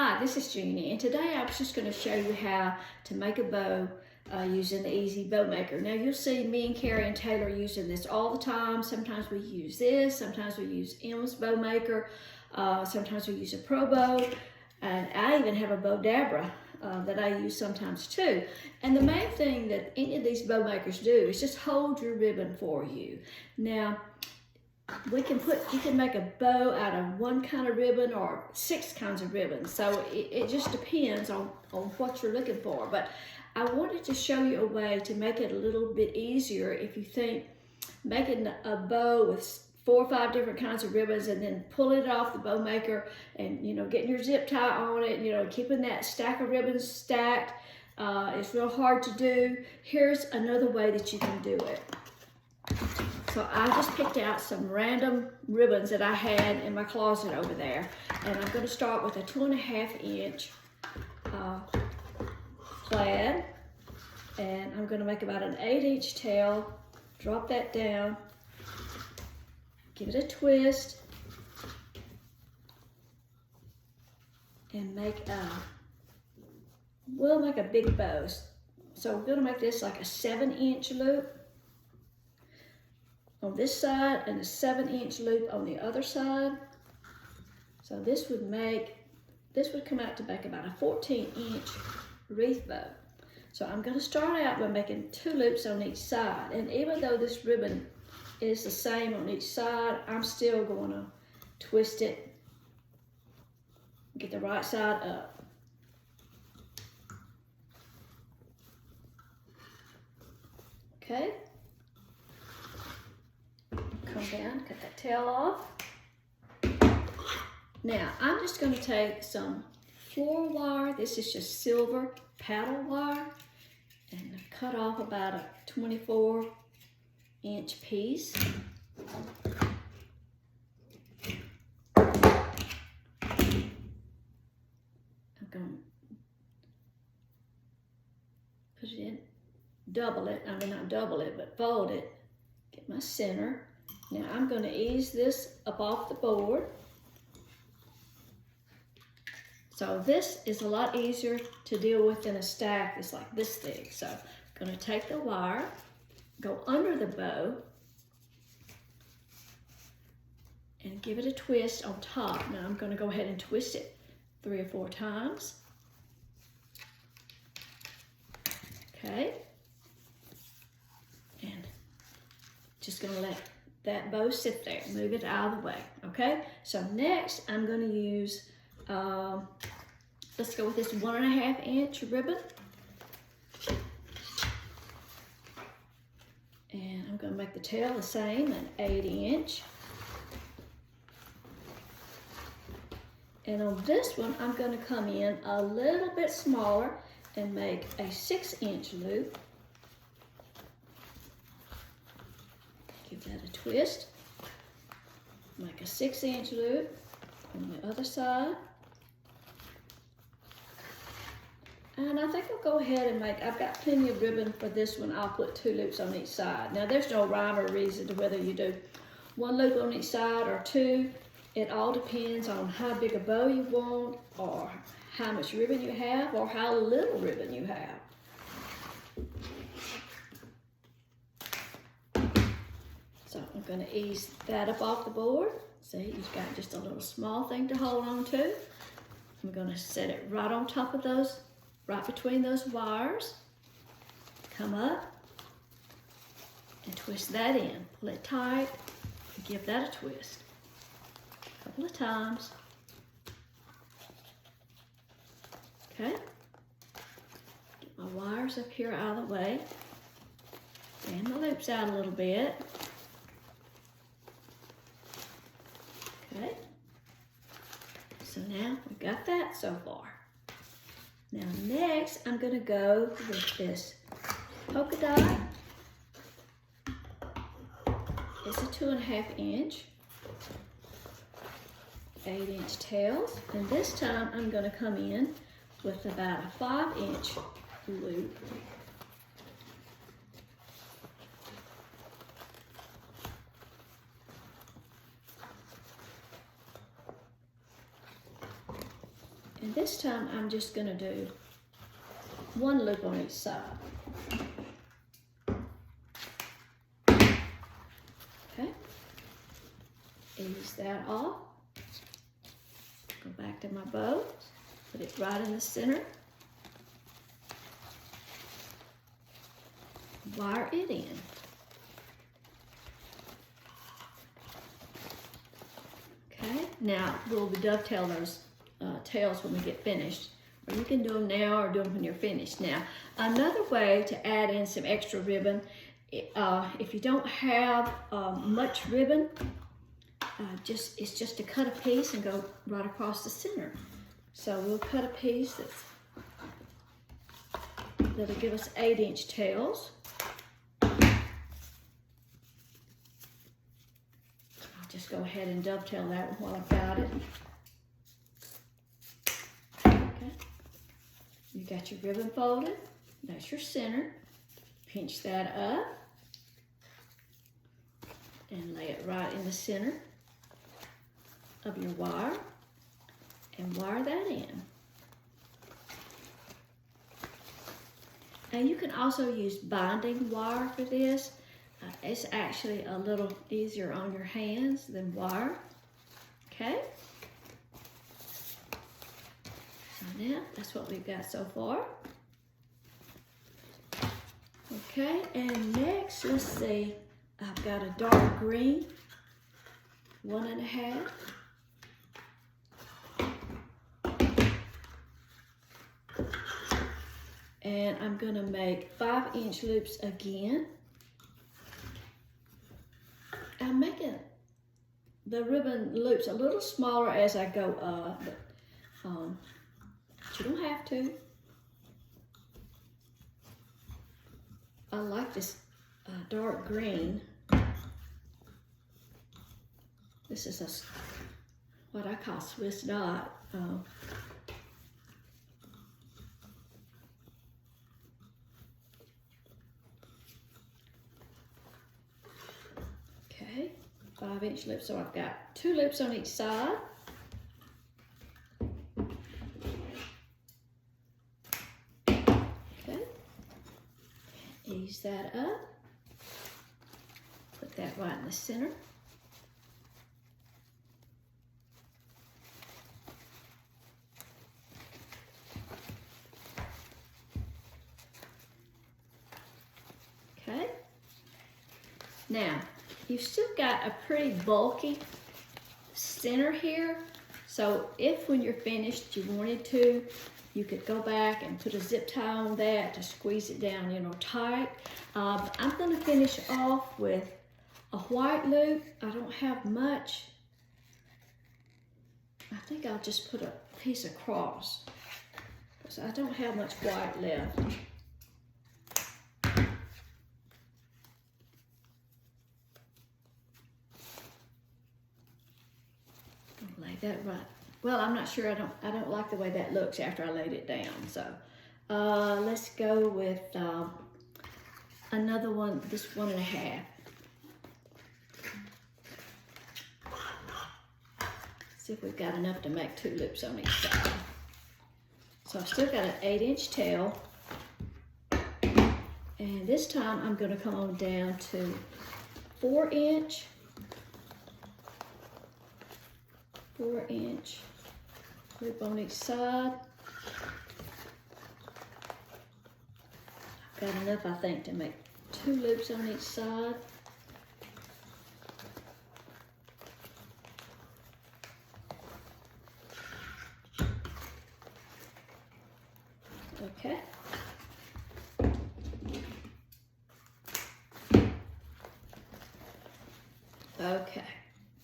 Hi, this is Jeannie, and today I was just going to show you how to make a bow using the EZ BowMaker. Now you'll see me and Carrie and Taylor using this all the time. Sometimes we use this, sometimes we use EZ BowMaker, sometimes we use a Pro Bow, and I even have a Bow Dabra that I use sometimes too. And the main thing that any of these bow makers do is just hold your ribbon for you. Now, you can make a bow out of one kind of ribbon or 6 kinds of ribbons. So it just depends on what you're looking for. But I wanted to show you a way to make it a little bit easier if you think making a bow with 4 or 5 different kinds of ribbons and then pulling it off the bow maker and, getting your zip tie on it, keeping that stack of ribbons stacked. It's real hard to do. Here's another way that you can do it. So I just picked out some random ribbons that I had in my closet over there. And I'm going to start with a 2.5 inch plaid. And I'm going to make about an 8 inch tail. Drop that down. Give it a twist. And we'll make a big bow. So we're going to make this like a 7 inch loop on this side and a 7 inch loop on the other side. So this would come out to make about a 14 inch wreath bow. So I'm going to start out by making 2 loops on each side. And even though this ribbon is the same on each side, I'm still going to twist it, get the right side up. Okay. Come down, cut that tail off. Now, I'm just going to take some floral wire. This is just silver paddle wire. And cut off about a 24 inch piece. I'm going to put it in, double it. I mean, not double it, but fold it. Get my center. Now I'm going to ease this up off the board. So this is a lot easier to deal with than a stack that's like this thick. So I'm going to take the wire, go under the bow, and give it a twist on top. Now I'm going to go ahead and twist it 3 or 4 times. Okay. And just going to let that bow sit there, move it out of the way, okay? So next I'm going to use, let's go with this 1.5 inch ribbon. And I'm going to make the tail the same, an 8 inch. And on this one, I'm going to come in a little bit smaller and make a 6 inch loop. Give that a twist. Make a 6 inch loop on the other side. And I think I'll go ahead and I've got plenty of ribbon for this one. I'll put 2 loops on each side. Now there's no rhyme or reason to whether you do 1 loop on each side or 2. It all depends on how big a bow you want, or how much ribbon you have, or how little ribbon you have. So I'm going to ease that up off the board. See, you've got just a little small thing to hold on to. I'm going to set it right on top of those, right between those wires. Come up and twist that in. Pull it tight and give that a twist. A couple of times. Okay. Get my wires up here out of the way. Fan the loops out a little bit. Okay. So now we've got that so far. Now next I'm going to go with this polka dot. It's a 2.5 inch, 8 inch tails. And this time I'm going to come in with about a 5 inch loop. And this time I'm just going to do one loop on each side. Okay, ease that off. Go back to my bow, put it right in the center. Wire it in. Okay, now we'll dovetail those tails when we get finished. Or you can do them now or do them when you're finished. Now, another way to add in some extra ribbon, if you don't have much ribbon, it's just to cut a piece and go right across the center. So we'll cut a piece that'll give us 8-inch tails. I'll just go ahead and dovetail that while I've got it. Okay, you got your ribbon folded. That's your center. Pinch that up and lay it right in the center of your wire and wire that in. And you can also use binding wire for this. It's actually a little easier on your hands than wire. Okay? So now that's what we've got so far. Okay, and next, let's see, I've got a dark green, 1.5. And I'm gonna make 5-inch loops again. I'm making the ribbon loops a little smaller as I go up, but you don't have to. I like this dark green. This is what I call Swiss dot. Okay, 5-inch loops. So I've got 2 loops on each side. Ease that up, put that right in the center. Okay, now you've still got a pretty bulky center here, so if when you're finished you wanted to, you could go back and put a zip tie on that to squeeze it down, you know, tight. I'm gonna finish off with a white loop. I don't have much. I think I'll just put a piece across because I don't have much white left. I'll lay that right. Well, I'm not sure. I don't like the way that looks after I laid it down. So let's go with another one, this 1.5. See if we've got enough to make 2 loops on each side. So I've still got an 8-inch tail. And this time I'm gonna come on down to 4-inch. 4-inch loop on each side. I've got enough, I think, to make 2 loops on each side. Okay. Okay,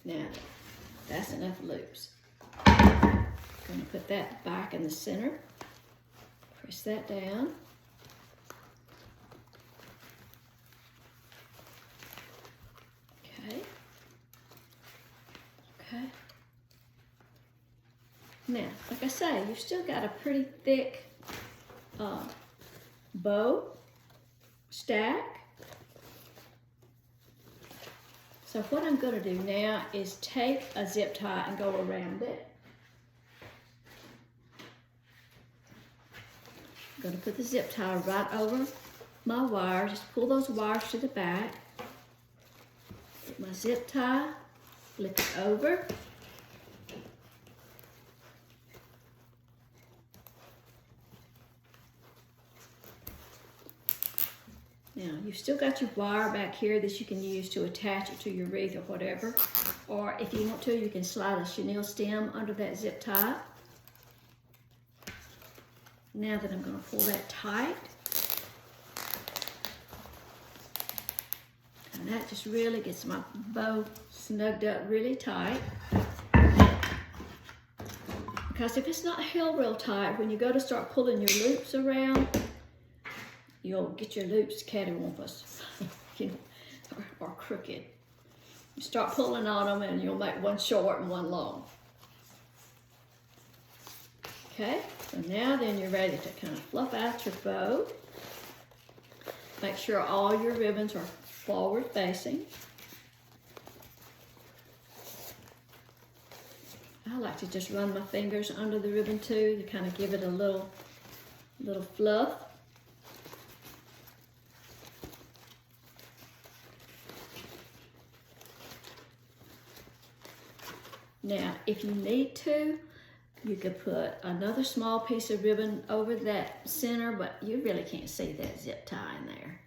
now that's enough loops. I'm going to put that back in the center. Press that down. Okay. Okay. Now, like I say, you've still got a pretty thick bow stack. So what I'm going to do now is take a zip tie and go around it. I'm going to put the zip tie right over my wire. Just pull those wires to the back. Get my zip tie, flip it over. Now, you've still got your wire back here that you can use to attach it to your wreath or whatever. Or if you want to, you can slide a chenille stem under that zip tie. Now that I'm going to pull that tight. And that just really gets my bow snugged up really tight. Because if it's not held real tight, when you go to start pulling your loops around, you'll get your loops cattywampus, you know, or crooked. You start pulling on them and you'll make one short and one long. Okay, so now then you're ready to kind of fluff out your bow. Make sure all your ribbons are forward facing. I like to just run my fingers under the ribbon too to kind of give it a little fluff. Now, if you need to, you could put another small piece of ribbon over that center, but you really can't see that zip tie in there.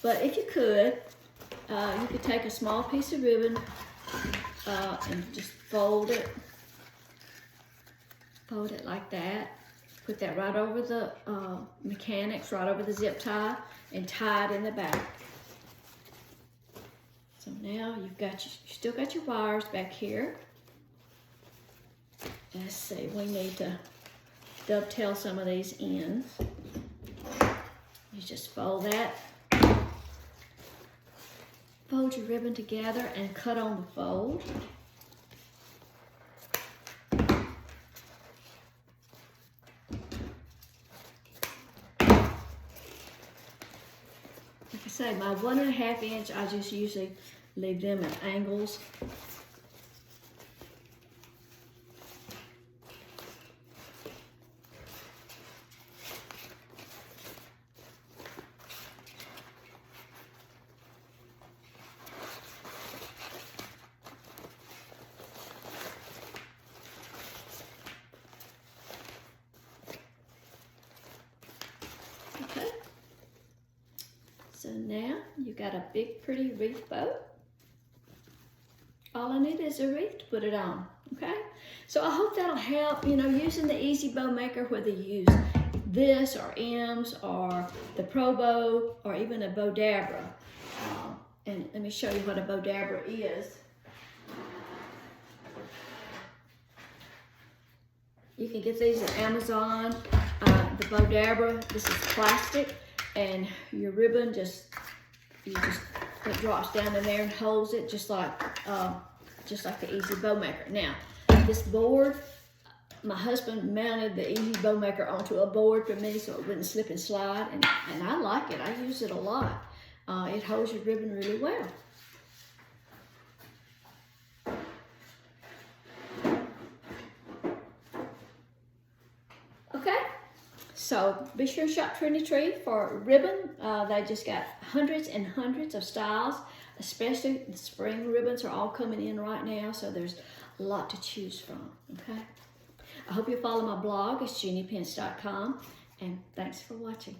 But if you could take a small piece of ribbon and just fold it like that. Put that right over the mechanics, right over the zip tie, and tie it in the back. So now you still got your wires back here. Let's see, we need to dovetail some of these ends. You just fold that. Fold your ribbon together and cut on the fold. Like I say, my 1.5 inch, I just usually leave them at angles. Okay. So now you got a big pretty wreath bow. All I need is a wreath to put it on, okay? So I hope that'll help, you know, using the EZ BowMaker, whether you use this or M's or the Pro Bow or even a BowDabra. And let me show you what a BowDabra is. You can get these at Amazon. The BowDabra, this is plastic, and your ribbon it drops down in there and holds it just like the EZ BowMaker. Now, this board, my husband mounted the EZ BowMaker onto a board for me so it wouldn't slip and slide, and I like it. I use it a lot. It holds your ribbon really well. Okay, so be sure to shop Trendy Tree for ribbon. They just got hundreds and hundreds of styles, especially the spring ribbons are all coming in right now, so there's a lot to choose from, okay? I hope you follow my blog. It's JeanniePence.com, and thanks for watching.